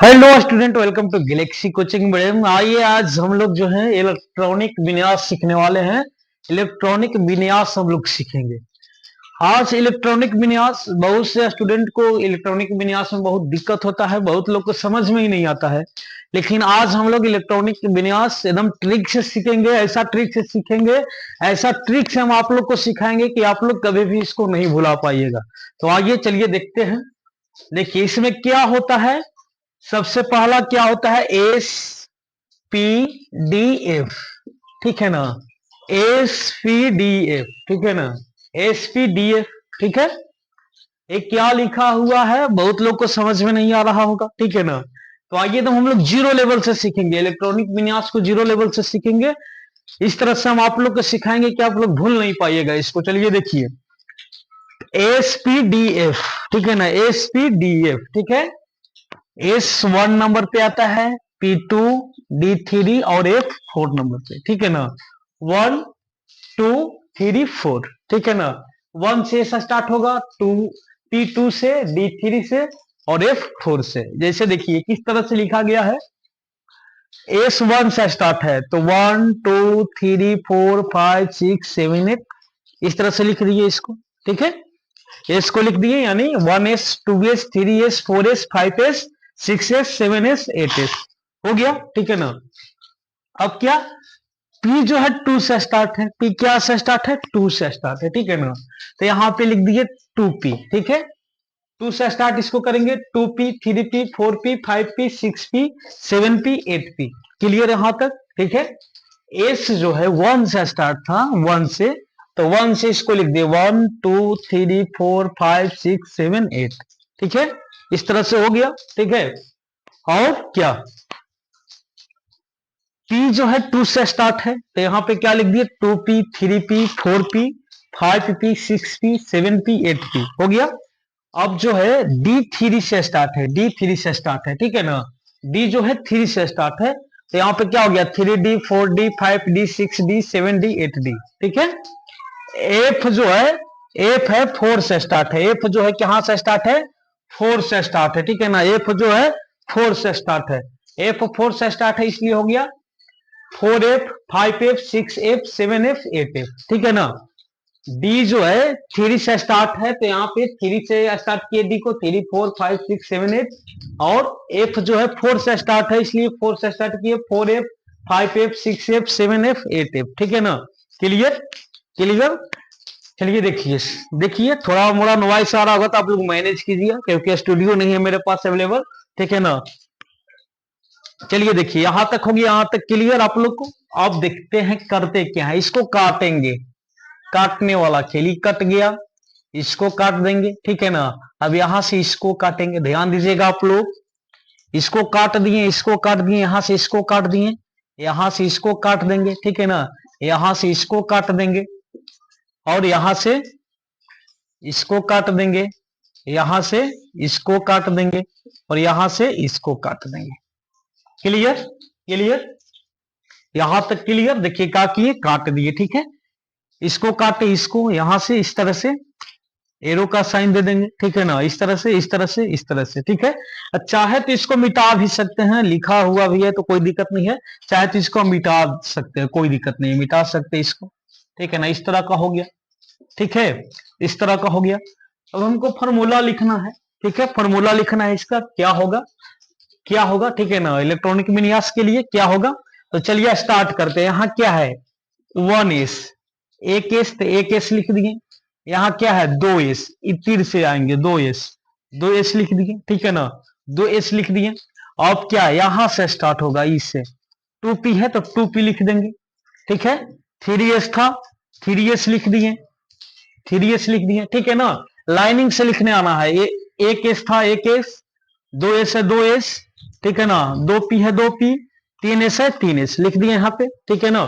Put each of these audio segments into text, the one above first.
Hello student, welcome to Galaxy Coaching. Madam आइए, आज हम लोग जो है इलेक्ट्रॉनिक विन्यास सीखने वाले हैं। इलेक्ट्रॉनिक विन्यास हम लोग सीखेंगे आज। इलेक्ट्रॉनिक विन्यास, बहुत से स्टूडेंट को इलेक्ट्रॉनिक विन्यास में बहुत दिक्कत होता है, बहुत लोग को समझ में ही नहीं आता है। लेकिन आज हम लोग इलेक्ट्रॉनिक विन्यास एकदम ट्रिक से सीखेंगे, ऐसा ट्रिक से सीखेंगे, ऐसा ट्रिक से हम आप लोग को सिखाएंगे कि आप लोग कभी भी इसको नहीं भुला पाइएगा। तो आइए चलिए देखते हैं। देखिए इसमें क्या होता है। सबसे पहला क्या होता है, एस पी डी एफ, ठीक है ना। एस पी डी एफ, ठीक है ना। एस पी डी एफ, ठीक है। ये क्या लिखा हुआ है, बहुत लोग को समझ में नहीं आ रहा होगा, ठीक है ना। तो आइए तो हम लोग जीरो लेवल से सीखेंगे, इलेक्ट्रॉनिक विन्यास को जीरो लेवल से सीखेंगे। इस तरह से हम आप लोग को सिखाएंगे कि आप लोग भूल नहीं पाइएगा इसको। चलिए देखिए, एस पी डी एफ, ठीक है ना। एस पी डी एफ, ठीक है। एस 1 नंबर पे आता है, P2, D3 और F 4 नंबर पे, ठीक है ना। 1 2 3 4, ठीक है ना। 1 से स्टार्ट होगा, 2 P2 से, D3 से और F4 से। जैसे देखिए किस तरह से लिखा गया है। S1 से स्टार्ट है तो 1 2 3 4 5 6 7 8, इस तरह से लिख दिए इसको, ठीक है। एस को लिख दिए, यानी 1s 2s 3s 4s 5s 6s 7s 8s हो गया, ठीक है ना। अब क्या, P जो है 2 से स्टार्ट है। P क्या से स्टार्ट है, 2 से स्टार्ट है, ठीक है ना। तो यहां पे लिख दिए 2P, ठीक है। 2 से स्टार्ट इसको करेंगे, 2P 3P 4P 5P 6P 7P 8P। Clear यहां तक, ठीक है। एस जो है 1 से स्टार्ट था, 1 से, तो 1 से इसको लिख दिए 1 2 3 4 5 6 7 8, ठीक है। इस तरह से हो गया, ठीक है। और क्या, P जो है 2 से स्टार्ट है तो यहां पे क्या लिख दिए 2P 3P 4P 5P 6P 7P 8P हो गया। अब जो है D3 से स्टार्ट है, D3 से स्टार्ट है, ठीक है ना। D जो है 3 से स्टार्ट है तो यहाँ पे क्या हो गया 3D 4D 5D 6D 7D 8D, ठीक है। F जो है, F है 4 से स्टार्ट है। F जो है कहां से स्टार्ट है, 4 से स्टार्ट है, ठीक है ना। F जो है 4 से स्टार्ट है, F 4 से स्टार्ट है इसलिए हो गया 4F 5F 6F 7F 8F, ठीक है ना। डी जो है 3 से स्टार्ट है तो यहाँ पे 3 से स्टार्ट किए डी को, 3 4 5 6 7 8। और एफ जो है 4 से स्टार्ट है इसलिए 4 से स्टार्ट किए 4F 5F 6F 7F 8F, ठीक है ना। Clear, clear. चलिए देखिए, देखिए थोड़ा मोड़ा नॉइस आ रहा होगा तो आप लोग मैनेज कीजिए, क्योंकि स्टूडियो नहीं है मेरे पास अवेलेबल, ठीक है ना। चलिए देखिए यहां तक होगी, यहां तक क्लियर आप लोग को। अब देखते हैं करते क्या है, इसको काटेंगे। काटने वाला खेल ही कट गया, इसको काट देंगे, ठीक है ना। अब यहां से इसको काटेंगे, ध्यान दीजिएगा आप लोग। इसको काट दिए, इसको काट दिए, यहां से इसको काट दिए, यहां से इसको काट देंगे, ठीक है ना। यहां से इसको काट देंगे और यहां से इसको काट देंगे, यहां से इसको काट देंगे और यहां से इसको काट देंगे। क्लियर, क्लियर, यहां तक क्लियर। देखिए क्या किए, काट दिए, ठीक है। इसको काटे, इसको यहां से इस तरह से एरो का साइन दे देंगे, ठीक है ना। इस तरह से, इस तरह से, इस तरह से, ठीक है। चाहे तो इसको मिटा भी सकते हैं, लिखा हुआ भी है तो कोई दिक्कत नहीं है। चाहे तो इसको मिटा सकते हैं, कोई दिक्कत नहीं, मिटा सकते इसको, ठीक है ना। इस तरह का हो गया, ठीक है। इस तरह का हो गया। अब हमको फॉर्मूला लिखना है, ठीक है। फॉर्मूला लिखना है, इसका क्या होगा, क्या होगा, ठीक है ना। इलेक्ट्रॉनिक विन्यास के लिए क्या होगा, तो चलिए स्टार्ट करते हैं। यहाँ क्या है 1s, एक एस तो एक एस लिख दिए। यहाँ क्या है 2s, तीर से आएंगे 2s, 2s लिख दिए, ठीक है ना। 2s लिख दिए। अब क्या यहां से स्टार्ट होगा, इससे 2p है तो 2p लिख देंगे, ठीक है। 3s था, 3s लिख दिए, 3s लिख दिए, ठीक है ना। लाइनिंग से लिखने आना है। ये एक एस था, एक एस, 2s है 2s, ठीक है ना। 2p है 2p, 3s है 3s लिख दिए यहाँ पे, ठीक है ना।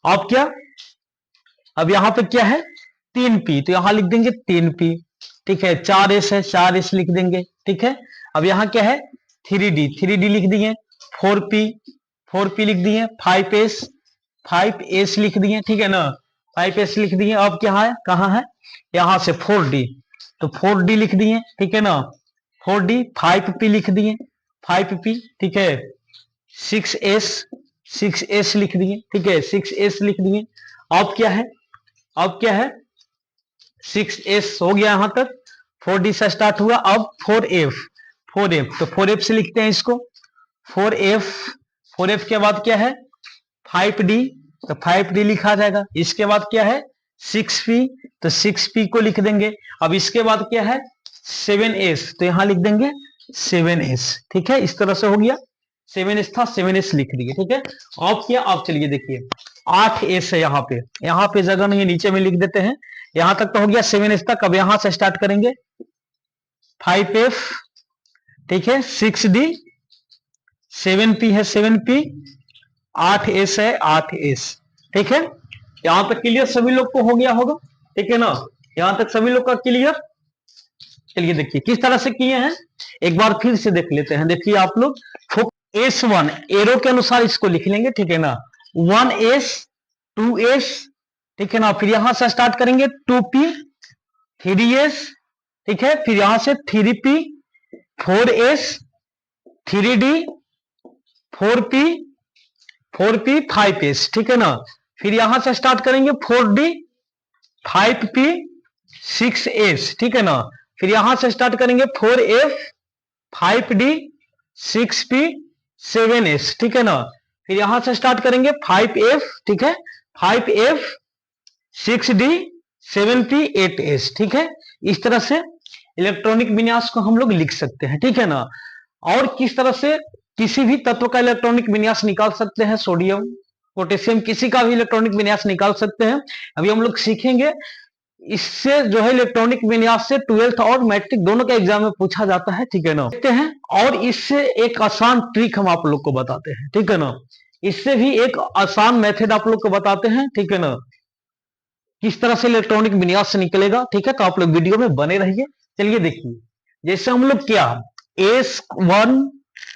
अब क्या, अब यहां पे क्या है 3p तो यहां लिख देंगे 3p, ठीक है। 4s है 4s लिख देंगे, ठीक है। अब यहां क्या है 3d, 3d लिख दिए। 4p, 4p लिख दिए। 5s, 5s लिख दिए, ठीक है ना। 5s लिख दिए। अब क्या है, कहां है, यहां से 4d तो 4d लिख दिए, ठीक है ना। 4d 5p लिख दिए, 5p, ठीक है, 6s लिख दिए, ठीक है, 6s लिख दिए। अब क्या है, अब क्या है, 6s हो गया यहां तक, 4d से स्टार्ट हुआ। अब 4f, 4f तो 4f से लिखते हैं इसको, 4f, 4f के बाद क्या है 5d, तो 5d लिखा जाएगा। इसके बाद क्या है 6p, तो 6p को लिख देंगे। अब इसके बाद क्या है 7s, तो यहां लिख देंगे 7s, ठीक है, इस तरह से हो गया। 7s था, 7s लिख दिए, ठीक है। अब क्या, अब चलिए देखिए 8s है, यहाँ पे जगह नहीं है, नीचे में लिख देते हैं। यहां तक तो हो गया 7s तक। अब यहां से स्टार्ट करेंगे 5f, ठीक है, 6d, 7p है, 7p, 8s है, 8s, ठीक है। यहां तक क्लियर सभी लोग को हो गया होगा, ठीक है ना, यहां तक सभी लोग का क्लियर। चलिए देखिए किस तरह से किए हैं, एक बार फिर से देख लेते हैं। देखिए आप लोग S1 एरो के अनुसार इसको लिख लेंगे, ठीक है ना, 1s, 2s, ठीक है ना, फिर यहां से स्टार्ट करेंगे 2p, 3s, ठीक है, फिर यहां से 3p, 4s, 3d, 4p, 4p, 5s, ठीक है ना, फिर यहां से स्टार्ट करेंगे 4d, 5p, 6s, ठीक है ना, फिर यहां से स्टार्ट करेंगे 4f, 5d, 6p, 7s, ठीक है ना, फिर यहां से स्टार्ट करेंगे 5f, ठीक है, 5f, 6d, 7p, 8s, ठीक है। इस तरह से इलेक्ट्रॉनिक विन्यास को हम लोग लिख सकते हैं, ठीक है ना। और किस तरह से किसी भी तत्व का इलेक्ट्रॉनिक विन्यास निकाल सकते हैं, सोडियम, पोटेशियम, किसी का भी इलेक्ट्रॉनिक विन्यास निकाल सकते हैं, अभी हम लोग सीखेंगे। इससे जो है इलेक्ट्रॉनिक विन्यास से 12th और मैट्रिक दोनों के एग्जाम में पूछा जाता है, ठीक है ना, देखते हैं। और इससे एक आसान ट्रिक हम आप लोग को बताते हैं, ठीक है ना, इससे भी एक आसान मेथड आप लोग को बताते हैं, ठीक है ना, किस तरह से इलेक्ट्रॉनिक विन्यास से निकलेगा, ठीक है। तो आप लोग वीडियो में बने रहिए। चलिए देखिए, जैसे हम लोग क्या S1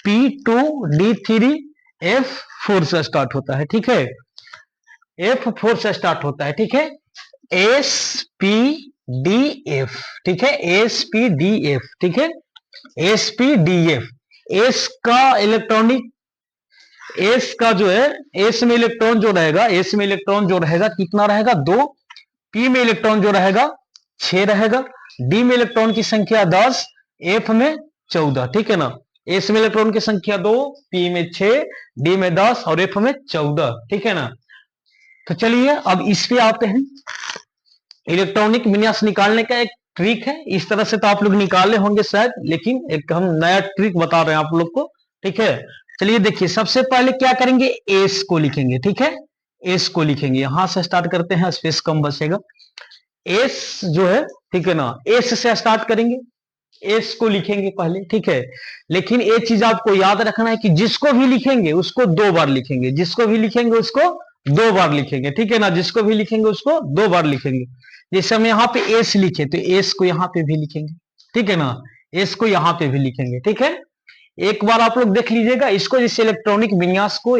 P2 D3 F4 से स्टार्ट होता है, ठीक है, F4 से स्टार्ट होता है, ठीक है, SPDF, ठीक है, SPDF, ठीक है, SPDF, S का इलेक्ट्रॉनिक, S का जो है, S में इलेक्ट्रॉन जो रहेगा, S में इलेक्ट्रॉन जो रहेगा कितना रहेगा 2, P में इलेक्ट्रॉन जो रहेगा 6 रहेगा, D में इलेक्ट्रॉन की संख्या 10, F में 14, ठीक है ना। S में इलेक्ट्रॉन की संख्या 2, P में 6, D में 10 और F में 14, ठीक है ना। तो चलिए अब इस पे आते हैं। इलेक्ट्रॉनिक विन्यास निकालने का एक ट्रिक है, इस तरह से तो आप लोग निकाले होंगे शायद, लेकिन एक हम नया ट्रिक बता रहे हैं आप लोग को, ठीक है। चलिए देखिए, सबसे पहले क्या करेंगे, एस को लिखेंगे, ठीक है, एस को लिखेंगे, यहां से स्टार्ट करते हैं, स्पेस कम बचेगा। एस जो है, ठीक है ना, एस से स्टार्ट करेंगे, एस को लिखेंगे पहले, ठीक है। लेकिन एक चीज आपको याद रखना है कि जिसको भी लिखेंगे उसको 2 बार लिखेंगे, जिसको भी लिखेंगे उसको 2 बार लिखेंगे, ठीक है ना, जिसको भी लिखेंगे उसको 2 बार लिखेंगे। जैसे हम यहाँ पे एस लिखे तो एस को यहाँ पे भी लिखेंगे, ठीक है ना, एस को यहाँ पे भी लिखेंगे, ठीक है। एक बार आप लोग देख लीजिएगा इसको, जैसे इलेक्ट्रॉनिक विन्यास को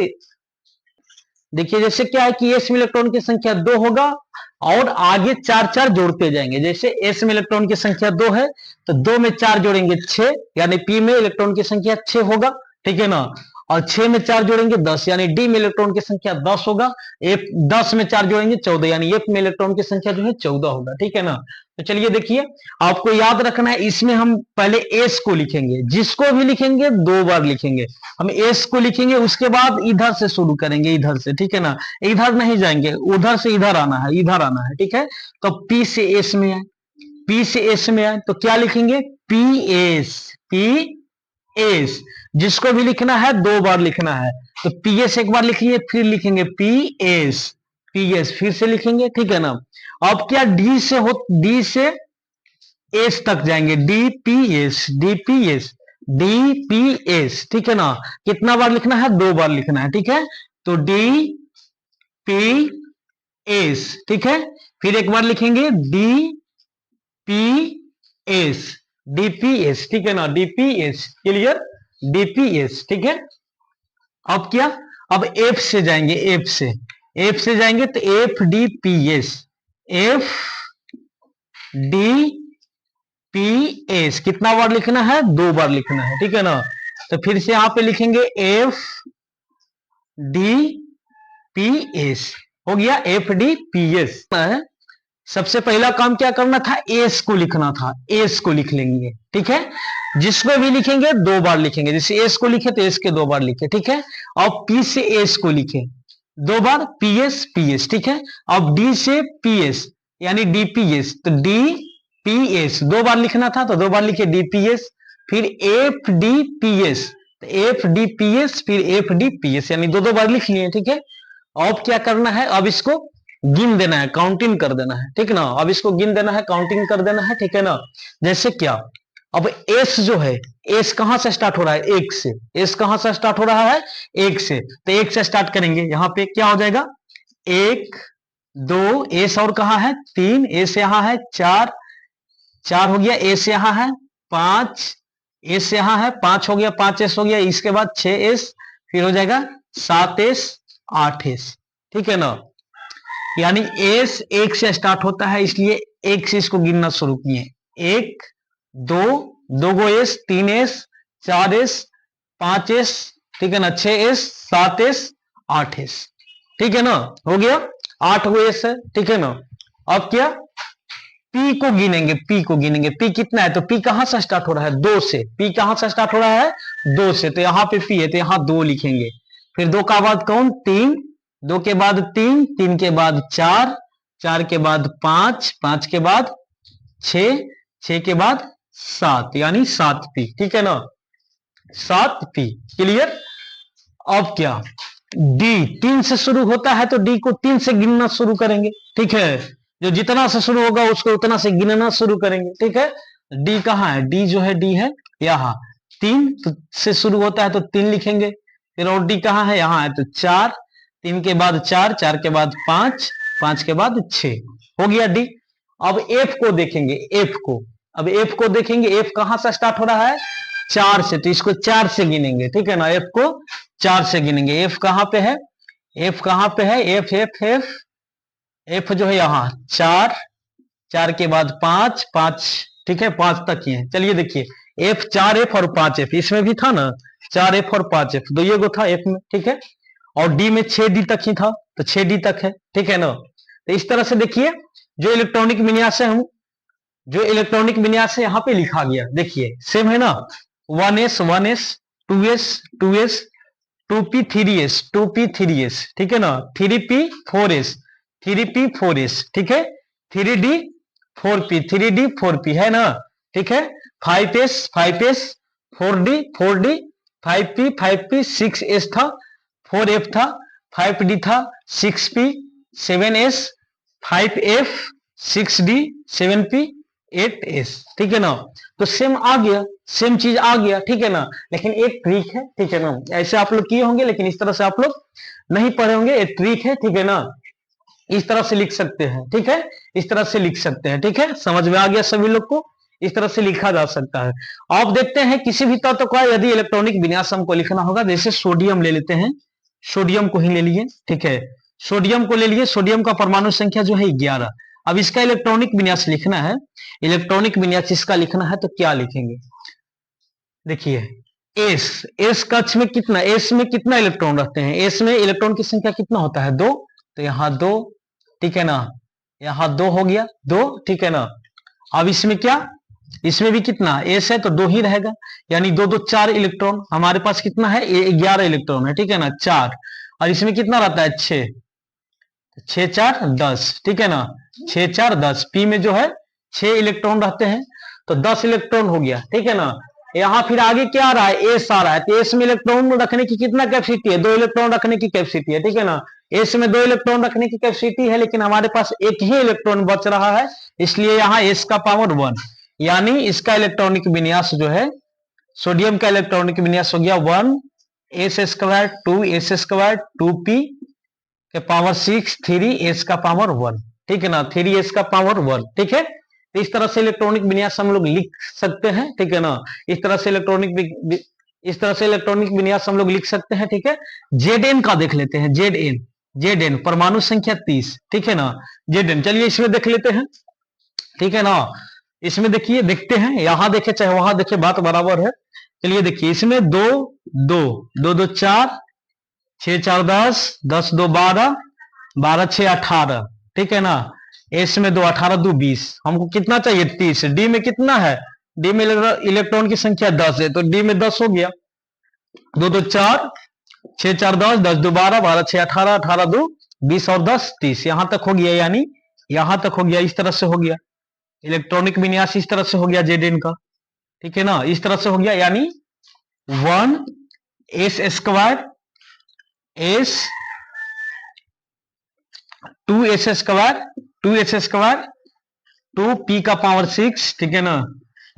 देखिए, जैसे क्या है कि एस में इलेक्ट्रॉन की संख्या 2 होगा और आगे 4 जोड़ते जाएंगे। जैसे एस में इलेक्ट्रॉन की संख्या 2 है तो 2 में 4 जोड़ेंगे 6, यानी पी में इलेक्ट्रॉन की संख्या 6 होगा, ठीक है ना, और 6 में 4 जोड़ेंगे 10, यानी डी में इलेक्ट्रॉन की संख्या 10 होगा। एफ 10 में 4 जोड़ेंगे 14, यानी एफ में इलेक्ट्रॉन की संख्या जो है 14 होगा, ठीक है ना। तो चलिए देखिए, आपको याद रखना है, इसमें हम पहले एस को लिखेंगे, जिसको भी लिखेंगे 2 बार लिखेंगे। हम एस को लिखेंगे, उसके बाद इधर से शुरू करेंगे, इधर से, ठीक है ना, इधर नहीं जाएंगे, उधर से इधर आना है, इधर आना है, ठीक है। तो पी से एस में आए, पी से एस में आए तो क्या लिखेंगे, पी एस, पी एस, जिसको भी लिखना है 2 बार लिखना है। तो पी एस एक बार लिखिए, फिर लिखेंगे पी एस, पी एस फिर से लिखेंगे, ठीक है ना। अब क्या डी से हो, डी से एस तक जाएंगे, D P S, D P S, D P S, ठीक है ना। कितना बार लिखना है, 2 बार लिखना है, ठीक है। तो डी पी एस, ठीक है, फिर एक बार लिखेंगे डी पी एस, डीपीएस, ठीक है ना, डीपीएस, क्लियर, डीपीएस, ठीक है। अब क्या, अब एफ से जाएंगे, एफ से, एफ से जाएंगे तो F D P S, F D P S, कितना बार लिखना है, 2 बार लिखना है, ठीक है ना। तो फिर से यहां पे लिखेंगे एफ डी पी एस, हो गया एफ डी पी एस। सबसे पहला काम क्या करना था, एस को लिखना था, एस को लिख लेंगे, ठीक है। जिसको भी लिखेंगे 2 बार लिखेंगे, जैसे एस को लिखे तो एस के 2 बार लिखे, ठीक है। अब पी से एस को लिखे 2 बार, पी एस, ठीक है। अब डी से पी एस यानी डीपीएस, तो डी पी एस 2 बार लिखना था तो 2 बार लिखे डीपीएस। फिर F D P S, F D P S, फिर एफ डी पी एस, यानी 2 बार लिख लिए, ठीक है। अब क्या करना है, अब इसको गिन देना है, काउंटिंग कर देना है, ठीक ना। अब इसको गिन देना है, काउंटिंग कर देना है, ठीक है ना। जैसे क्या, अब एस जो है, एस कहां से स्टार्ट हो रहा है, 1 से। एस कहां से स्टार्ट हो रहा है, 1 से, तो 1 से स्टार्ट करेंगे। यहां पे क्या हो जाएगा, 1 2, एस और कहां है 3, एस यहां है 4 हो गया, एस यहां है 5, एस यहां है 5 हो गया, 5 एस हो गया। इसके बाद 6 एस, फिर हो जाएगा 7 एस 8 एस, ठीक है ना। यानी एस 1 से स्टार्ट होता है, इसलिए 1 से इसको गिनना शुरू किए। 1 2, 2 गो एस, 3 एस, 4 एस, 5 एस, ठीक है ना, 6 एस, 7 एस, 8 एस, ठीक है ना। हो गया 8 गो एस है, ठीक है ना। अब क्या, पी को गिनेंगे, पी को गिनेंगे, पी कितना है, तो पी कहां से स्टार्ट हो रहा है, 2 से। पी कहां से स्टार्ट हो रहा है, 2 से, तो यहां पे पी है तो यहां 2 लिखेंगे। फिर 2 का बाद कौन, 3, 2 के बाद 3, 3 के बाद 4, 4 के बाद 5, 5 के बाद 6, 6 के बाद 7, यानी 7 पी, ठीक है ना, 7 पी, क्लियर। अब क्या, डी 3 से शुरू होता है तो डी को 3 से गिनना शुरू करेंगे, ठीक है। जो जितना से शुरू होगा उसको उतना से गिनना शुरू करेंगे, ठीक है। डी कहाँ है, डी जो है, डी है यहाँ 3 से शुरू होता है तो 3 लिखेंगे। फिर और डी कहाँ है, यहाँ है तो 4, 3 के बाद 4, 4 के बाद 5, 5 के बाद 6, हो गया डी। अब एफ को देखेंगे, एफ को, अब एफ को देखेंगे, एफ कहां से स्टार्ट हो रहा है, 4 से, तो इसको 4 से गिनेंगे, ठीक है ना। एफ को 4 से गिनेंगे। एफ कहां पे है, एफ कहां पे है, एफ एफ एफ एफ जो है यहाँ 4, 4 के बाद 5, 5, ठीक है, 5 तक ही है। चलिए देखिए, एफ 4 एफ और 5 एफ, इसमें भी था ना 4 एफ और 5 एफ, तो ये गो था एफ में, ठीक है। और डी में 6 डी तक ही था तो 6 डी तक है, ठीक है ना। तो इस तरह से देखिए, जो इलेक्ट्रॉनिक विन्यास है, हम जो इलेक्ट्रॉनिक विन्यास है यहाँ पे लिखा गया, देखिए सेम है ना, 1s 1s, 2s 2s, 2p 3s 2p 3s, ठीक है ना, 3p 4s 3p 4s, ठीक है, 3d 4p 3d 4p है ना, ठीक है। 5s 5s, 4d 4d, 5p 5p, 6s था, 4f था, 5d था, 6p 7s, 5f 6d 7p 8s, ठीक है ना। तो सेम आ गया, सेम चीज आ गया, ठीक है ना। लेकिन एक ट्रिक है, ठीक है ना, ऐसे आप लोग किए होंगे लेकिन इस तरह से आप लोग नहीं पढ़े होंगे, एक ट्रिक है, ठीक है ना। इस तरह से लिख सकते हैं, ठीक है, इस तरह से लिख सकते हैं, ठीक है। समझ में आ गया सभी लोग को, इस तरह से लिखा जा सकता है। आप देखते हैं किसी भी तत्व का यदि इलेक्ट्रॉनिक विन्यास हमको लिखना होगा, जैसे सोडियम ले लेते हैं, सोडियम को ही ले लिए, ठीक है, सोडियम को ले लिए, सोडियम का परमाणु संख्या जो है 11। अब इसका इलेक्ट्रॉनिक विन्यास लिखना है, इलेक्ट्रॉनिक विन्यास इसका लिखना है तो क्या लिखेंगे, देखिए एस, एस कक्ष में कितना, एस में कितना इलेक्ट्रॉन रहते हैं, एस में इलेक्ट्रॉन की संख्या कितना होता है, 2, तो यहाँ 2, ठीक है ना, यहाँ 2 हो गया 2, ठीक है ना। अब इसमें क्या, इसमें भी कितना, एस है तो 2 ही रहेगा, यानी 2 2 4 इलेक्ट्रॉन, हमारे पास कितना है 11 इलेक्ट्रॉन है, ठीक है ना, 4, और इसमें कितना रहता है 6, 6 4 10, ठीक है ना, 6 4 10, पी में जो है 6 इलेक्ट्रॉन रहते हैं तो 10 इलेक्ट्रॉन हो गया, ठीक है ना। यहाँ फिर आगे क्या आ रहा है, एस आ रहा है, तो एस में इलेक्ट्रॉन रखने की कितना कैपेसिटी है, 2 इलेक्ट्रॉन रखने की कैपेसिटी है, ठीक है ना। एस में 2 इलेक्ट्रॉन रखने की कैपेसिटी है, लेकिन हमारे पास एक ही इलेक्ट्रॉन बच रहा है, इसलिए यहाँ एस का पावर 1, यानी इसका इलेक्ट्रॉनिक विन्यास जो है, सोडियम का इलेक्ट्रॉनिक विन्यास हो गया 1 S square 2 S square 2p के पावर 6 3 एस का पावर 1, ठीक है ना, 3 एस का पावर 1, ठीक है। तो इस तरह से इलेक्ट्रॉनिक विन्यास हम लोग लिख सकते हैं, ठीक है ना। इस तरह से इलेक्ट्रॉनिक विन्यास हम लोग लिख सकते हैं, ठीक है। Zn का देख लेते हैं, Zn परमाणु संख्या 30, ठीक है ना, Zn, चलिए इसमें देख लेते हैं, ठीक है ना। इसमें देखिए, देखते हैं, यहां देखे चाहे वहां देखे बात बराबर है। चलिए देखिए, इसमें दो दो दो दो चार, 6 4 10, 10 2 12, 12 6 18, ठीक है ना। एस में 2 18 2 20, हमको कितना चाहिए 30। डी में कितना है, डी में इलेक्ट्रॉन की संख्या 10 है, तो डी में 10 हो गया। 2 2 4, 6 4 10, 10 2 12, 12 6 18, 18 2 20 और 10 30, यहां तक हो गया, यानी यहां तक हो गया, इस तरह से हो गया इलेक्ट्रॉनिक विन्यास, इस तरह से हो गया जेड एन का, ठीक है ना, इस तरह से हो गया। यानी 1 S square S 2 S square 2 S square 2 P का पावर 6, ठीक है ना।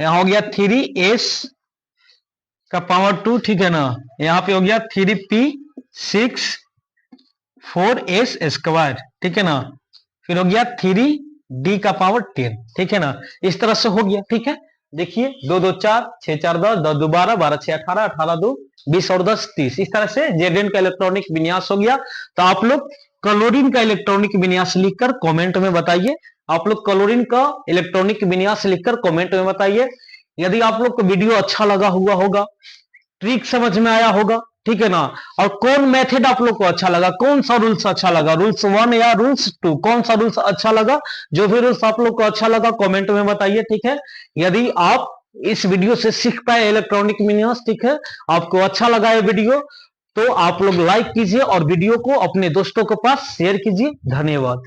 यहां हो गया 3 एस का पावर 2, ठीक है ना। यहां पे हो गया 3 पी 6 4 एस स्क्वायर, ठीक है ना। फिर हो गया 3 डी का पावर 10, ठीक है ना। इस तरह से हो गया, ठीक है। देखिए 2 2 4, 6 4 10, 10 2 12, 12 6 18, 18 2 20 और 10 30, इस तरह से जेडेन का इलेक्ट्रॉनिक विन्यास हो गया। तो आप लोग क्लोरीन का इलेक्ट्रॉनिक विन्यास लिखकर कमेंट में बताइए। आप लोग क्लोरीन का इलेक्ट्रॉनिक विन्यास लिखकर कमेंट में बताइए। यदि आप लोग को वीडियो अच्छा लगा हुआ होगा, ट्रिक समझ में आया होगा, ठीक है ना। और कौन मेथड आप लोग को अच्छा लगा, कौन सा रूल्स अच्छा लगा, रूल्स 1 या रूल्स 2, कौन सा रूल्स अच्छा लगा, जो भी रूल्स आप लोग को अच्छा लगा कमेंट में बताइए, ठीक है। यदि आप इस वीडियो से सीख पाए इलेक्ट्रॉनिक विन्यास, ठीक है, आपको अच्छा लगा ये वीडियो, तो आप लोग लाइक कीजिए और वीडियो को अपने दोस्तों के पास शेयर कीजिए। धन्यवाद।